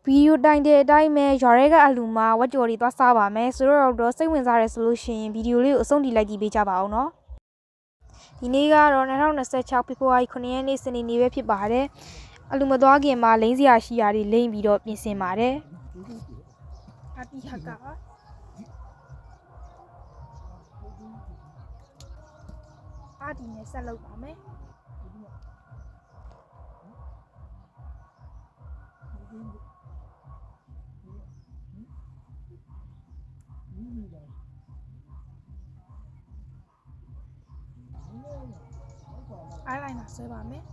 video တိုင်းတဲ့အတိုင်းပဲရွာရဲကအလူမှာဝက်ကြော်တွေသွားစားပါမယ်ဆိုတော့စိတ်ဝင်စားရဲဆိုလို့ရှိရင်ဗီဒီယိုလေးကိုအဆုံးထိလိုက်ကြည့်ပေးကြပါအောင်နော်ဒီနေ့ကတော့2026ဖေဖော်ဝါရီ9ရက်နေ့စနေနေ့ပဲဖြစ်ပါတယ်အလူမသွားခင်မှာလိမ့်စရာရှိရာတွေလိမ့်ပြီးတော့ပြင်ဆင်ပါတယ်အတီဟကအာဒီနဲ့ဆက်လုပ်ပါမယ်အိုင်လိုင်းနာဆွဲပါမယ်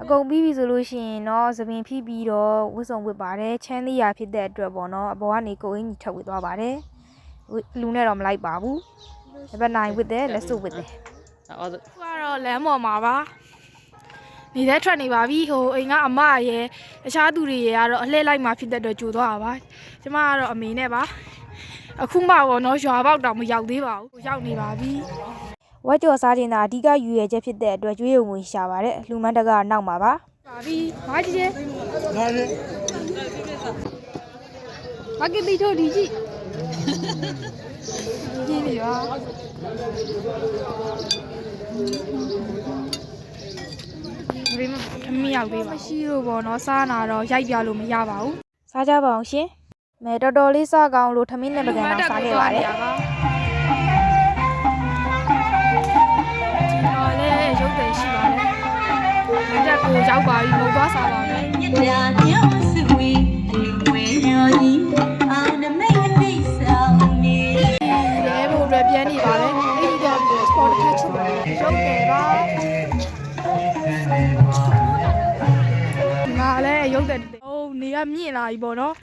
အကုန်ပြီးပြီဆိုလို့ရှိရင်တော့သပင်ဖိပြီးတော့ဝတ်စုံဝတ်ပါတယ်ချမ်းသေးရဖြစ်တဲ့အတွက်ပေါ့နော်အပေါ်ကနေကိုအင်းကြီးထပ်ဝတ်သွားပါတယ်လူနဲ့တော့မလိုက်ပါဘူးဒီဘက်နိုင်ဝတ်တယ်လက်စုပ်ဝတ်တယ်အခုကတော့လမ်းပေါ်မှာပါနေတဲ့ထွက်နေပါပြီဟိုအိမ်ကအမရဲ့တခြားသူတွေရဲ့ကတော့အလှည့်လိုက်မှဖြစ်တဲ့အတွက်ကြိုသွားတာပါကျမကတော့အမေနဲ့ပါအခုမှပေါ့နော်ရွာပေါက်တောင်မရောက်သေးပါဘူးရောက်နေပါပြီဝက်ကြော်စားခြင်းသာအဓိကယူရချက်ဖြစ်တဲ့အတွက်ကျွေးရုံဝင်ရှာပါတယ်လူမန်းတကနောက်မှာပါပြီဘာကြီးကျဲဘာလဲဘာကတိထိုးဒီကြီးကြီးနေရောဒီမှာသမီးရောက်သေးပါမရှိလို့ပေါ့နော်စားနာတော့ရိုက်ပြလို့မရပါဘူးစားကြပါအောင်ရှင်မဲတော်တော်လေးစားကောင်းလို့သမီးနဲ့ပကံတော့စားခဲ့ပါတယ်ရုပ်တယ်ရှိပါတယ်မတက်ကိုရောက်ပါပြီမဟုတ်သွားစားပါမယ်လဲဖို့အတွက်ပြန်နေပါလေအဲ့ဒီတော့ sport တစ်ချက်ရုပ်တယ်ပါငါလည်းရုပ်တယ်ဟိုနေကမြင့်လာပြီပေါ့နော်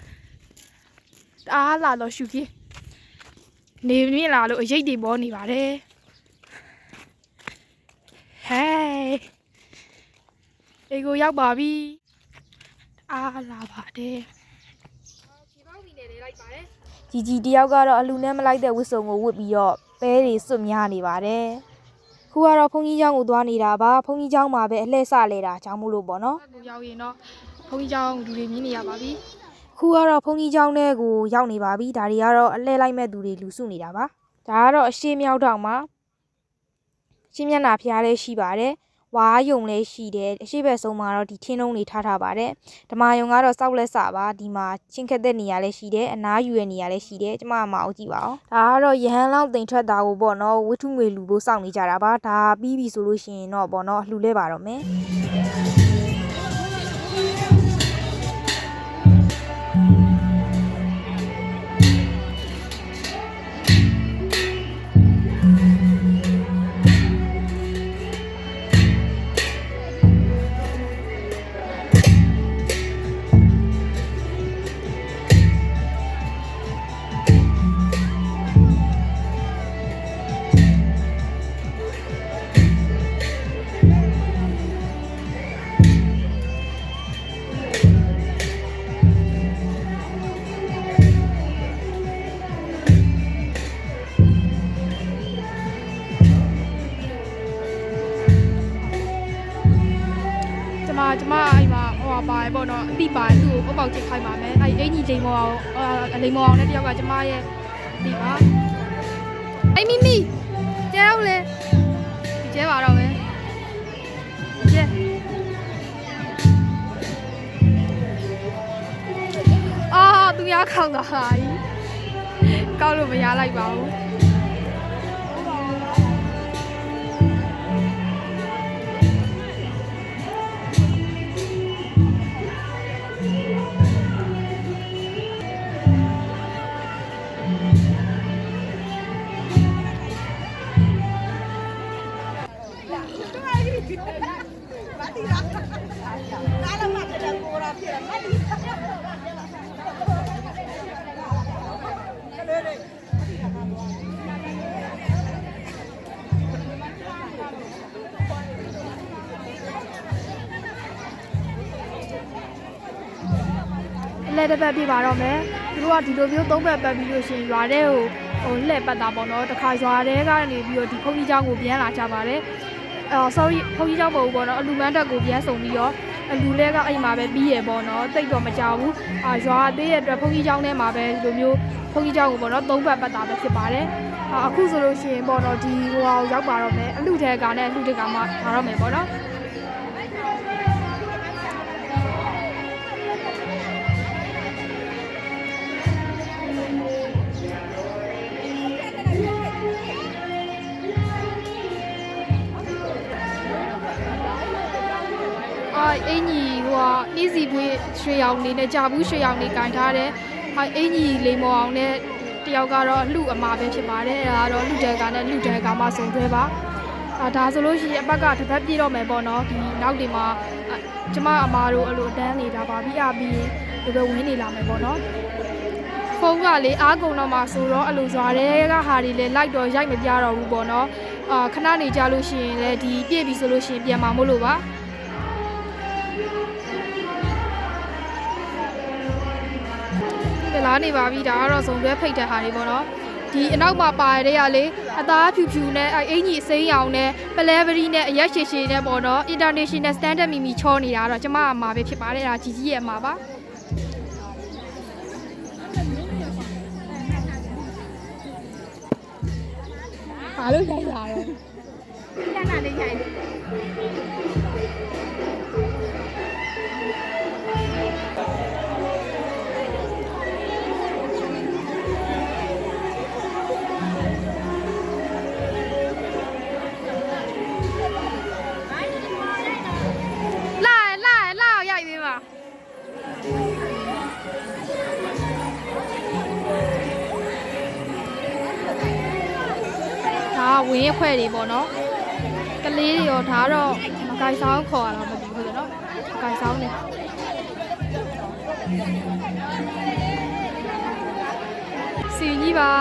တအားလာတော့ရှူကြီးနေမြင့်လာလို့အရိတ်တွေပေါ်နေပါတယ်ဟဲ့အေကိုရောက်ပါပြီအားလာပါတယ်ဒီပေါင်းမိနေလေးလိုက်ပါတယ်ကြီးတယောက်ကတော့အလူနဲ့မလိုက်တဲ့ဝတ်စုံကိုဝတ်ပြီးတော့ပဲတွေစွတ်များနေပါတယ်ခုကတော့ဘုန်းကြီးကျောင်းကိုသွားနေတာပါဘုန်းကြီးကျောင်းမှာပဲအလှည့်စလဲတာကျောင်းမို့လို့ပေါ့နော်ကိုရောက်ရင်တော့ဘုန်းကြီးကျောင်းလူတွေမြင်နေရပါပြီခုကတော့ဘုန်းကြီးကျောင်းထဲကိုရောက်နေပါပြီဒါတွေကတော့အလှည့်လိုက်မဲ့သူတွေလူစုနေတာပါဒါကတော့အရှိမြောက်တောင်မှာရှင်းမျက်နှာဖျားလေးရှိပါတယ်ဝါးယုံလေးရှိတယ်အရှိဘက်ဆုံးမှာတော့ဒီထင်းလုံးတွေထားပါတယ်ဓမ္မယုံကတော့စောက်လက်စပါဒီမှာချင်းခက်တဲ့နေရာလေးရှိတယ်အနားယူတဲ့နေရာလေးရှိတယ်ကျမမအောင်ကြည့်ပါအောင်ဒါကတော့ရဟန်းလောက်တင်ထွက်တာကိုပေါ့နော်ဝိထုငွေလူဖို့စောင့်နေကြတာပါဒါပြီးပြီဆိုလို့ရှိရင်တော့ပေါ့နော်လှူလဲပါတော့မယ်ကျမအိမ်မှာဟိုပါပေါ့နော်အတိပါသူ့ကိုပေါက်ချစ်ခိုင်းပါမယ်အဲ့အင်ကြီးလိမ်မောအောင်လိမ်မောအောင်နဲ့တယောက်ကကျမရဲ့အတိပါအိမ်မိကျဲတော့လေကျဲပါတော့ပဲကျဲသူရခေါင်းတာဟာကောက်လို့မရလိုက်ပါဘူးလက်တစ်ပတ်ပြပါတော့မယ်သူတို့ကဒီလိုမျိုး၃ပတ်ပတ်ပြီးလို့ရှိရင်ရွာထဲကိုလှည့်ပတ်တာပေါ့နော်တခါရွာထဲကနေပြီးတော့ဒီဖုန်ကြီးကျောင်းကိုပြန်လာကြပါတယ် sorry ဖုန်းကြီးကြောင့်မဟုတ်ဘူးပေါ့နော်အလူမန်းတက်ကိုပြန်ဆုံပြီးတော့အလူလဲကအဲ့မှာပဲပြီးရပေါ့နော်တိတ်တော့မကြဘူးရွာသေးတဲ့အတွက်ဖုန်းကြီးကြောင့်ထဲမှာပဲဒီလိုမျိုးဖုန်းကြီးကြောင့်ကိုပေါ့နော်3ပတ်ပတ်တာပဲဖြစ်ပါတယ်အခုဆိုလို့ရှိရင်ပေါ့နော်ဒီဟိုဟာရောက်ပါတော့မယ်အလူထဲကနဲ့အလူတက်ကမှထားတော့မယ်ပေါ့နော်အင်ကြီးဟိုဟာ easy ပွေးရွှေရောင်နေနဲ့ကြာဘူးရွှေရောင်နေကင်ထားတယ်အင်ကြီးလိမ္မော်အောင်နဲ့တယောက်ကတော့လှအမာပဲဖြစ်ပါတယ်အဲဒါကတော့လှတဲကနဲ့လှတဲကမှစုံတွဲပါဒါဆိုလို့ရှိရင်အပတ်ကတစ်ပတ်ပြည့်တော့မယ်ပေါ့နော်ဒီနောက်ဒီမှာကျမအမာတို့အဲ့လိုအတန်းနေတာပါပြီးပြီးဒီလိုဝင်နေလာမယ်ပေါ့နော်ဖုန်းကလေအားကုန်တော့မှဆိုတော့အဲ့လိုဇွာတွေကဟာတွေလည်းလိုက်တော့ရိုက်မပြတော့ဘူးပေါ့နော်ခဏနေကြလို့ရှိရင်လည်းဒီပြည့်ပြီဆိုလို့ရှိရင်ပြန်มาမို့လို့ပါလာနေပါပြီဒါကတော့စုံတွဲဖိတ်တဲ့ဟာတွေပေါ့နော်ဒီအနောက်မှာပါရတဲ့ကလေအသားဖြူဖြူနဲ့အင်ကြီးအစိမ်းရောင်နဲ့ပလဲဗရီနဲ့အရက်ရှည်ရှည်နဲ့ပေါ့နော် international standard မီမီချောနေတာတော့ကျမအမှာပဲဖြစ်ပါတယ်ဒါကြီးကြီးရဲ့အမှာပါဘာလို့ရိုက်လာတော့ခဏလေးရိုက်ဝင်ရခွဲတွေပေါ့နော်ကလေးတွေရောဒါတော့မကိုင်ဆောင်ခေါ်ရတော့မသိဘူးဆိုတော့မကိုင်ဆောင်နေစီကြီးပါ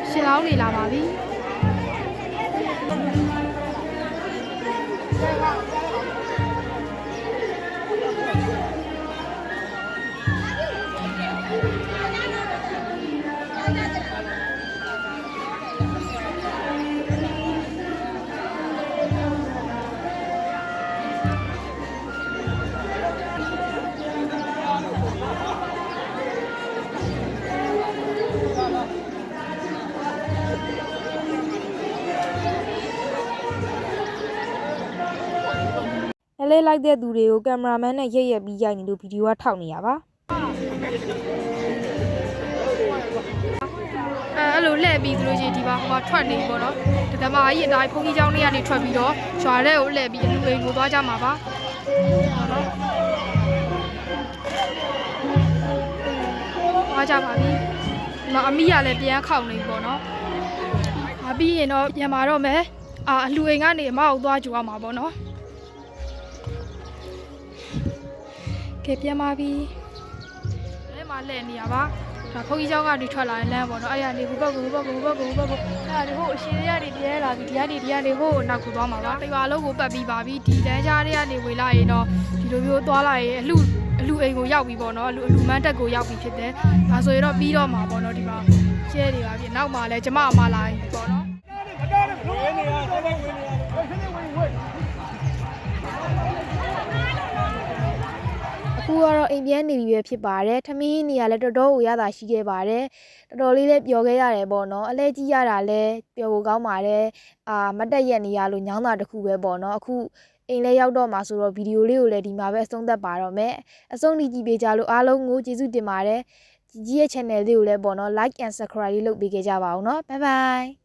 ရှင်လောင်းနေလာပါပြီလဲလိုက်တဲ့သူတွေကိုကင်မရာမန်နဲ့ရက်ပြီးရိုက်နေလို့ဗီဒီယိုကထောက်နေရပါအဲ့လိုလှည့်ပြီးဆိုလို့ရှိရင်ဒီပါဟိုမှာထွက်နေပေါ့နော်တကယ်မှအရင်တိုင်းဖုန်းကြီးကျောင်းလေးကနေထွက်ပြီးတော့ရွာထဲကိုလှည့်ပြီးအလူအိမ်ကိုသွားကြမှာပါဟုတ်နော်သွားကြပါပြီဒီမှာအမိရလည်းပြန်ခောက်နေပေါ့နော်ပြီးရင်တော့ပြန်มาတော့မယ်အလူအိမ်ကနေအမအောင်သွားကြွားမှာပေါ့နော်ကဲပြန်ပါပြီလဲမှာလဲနေရပါဒါဖုန်းကြီးเจ้าကနေထွက်လာတဲ့လမ်းပေါ့နော်အဲ့ရနေဘုဘက်ကိုအဲ့ဒါဒီဟိုအရှင်ရတွေတဲလာပြီဒီကနေဟိုနောက်ကိုသွားမှာပါတရွာလုံးကိုပတ်ပြီးပါပြီဒီလမ်းကြားတွေကနေဝေလာရင်တော့ဒီလိုမျိုးသွားလာရင်အလူအိမ်ကိုရောက်ပြီပေါ့နော်အလူမန်းတက်ကိုရောက်ပြီဖြစ်တယ်ဒါဆိုရင်တော့ပြီးတော့မှာပေါ့နော်ဒီမှာကျဲနေပါပြီနောက်မှာလဲကျမအမလာရင်ပေါ့နော်အခုကတော့အိမ်ပြန်နေပြီပဲဖြစ်ပါတယ်ထမင်းနေရလဲတော်တော်ကိုရတာရှိခဲ့ပါတယ်တော်တော်လေးလည်းပျော်ခဲ့ရတယ်ပေါ့နော်အလဲကြီးရတာလဲပျော်ဖို့ကောင်းပါတယ်မတက်ရက်နေရလို့ညောင်းတာတစ်ခုပဲပေါ့နော်အခုအိမ်လဲရောက်တော့မှာဆိုတော့ဗီဒီယိုလေးကိုလည်းဒီမှာပဲအဆုံးသတ်ပါတော့မယ်အဆုံးထိကြည့်ပေးကြလို့အားလုံးကိုကျေးဇူးတင်ပါတယ်ကြီးရဲ့ channel လေးကိုလည်းပေါ့နော် like and subscribe လေးလုပ်ပေးခဲ့ကြပါဦးနော် bye bye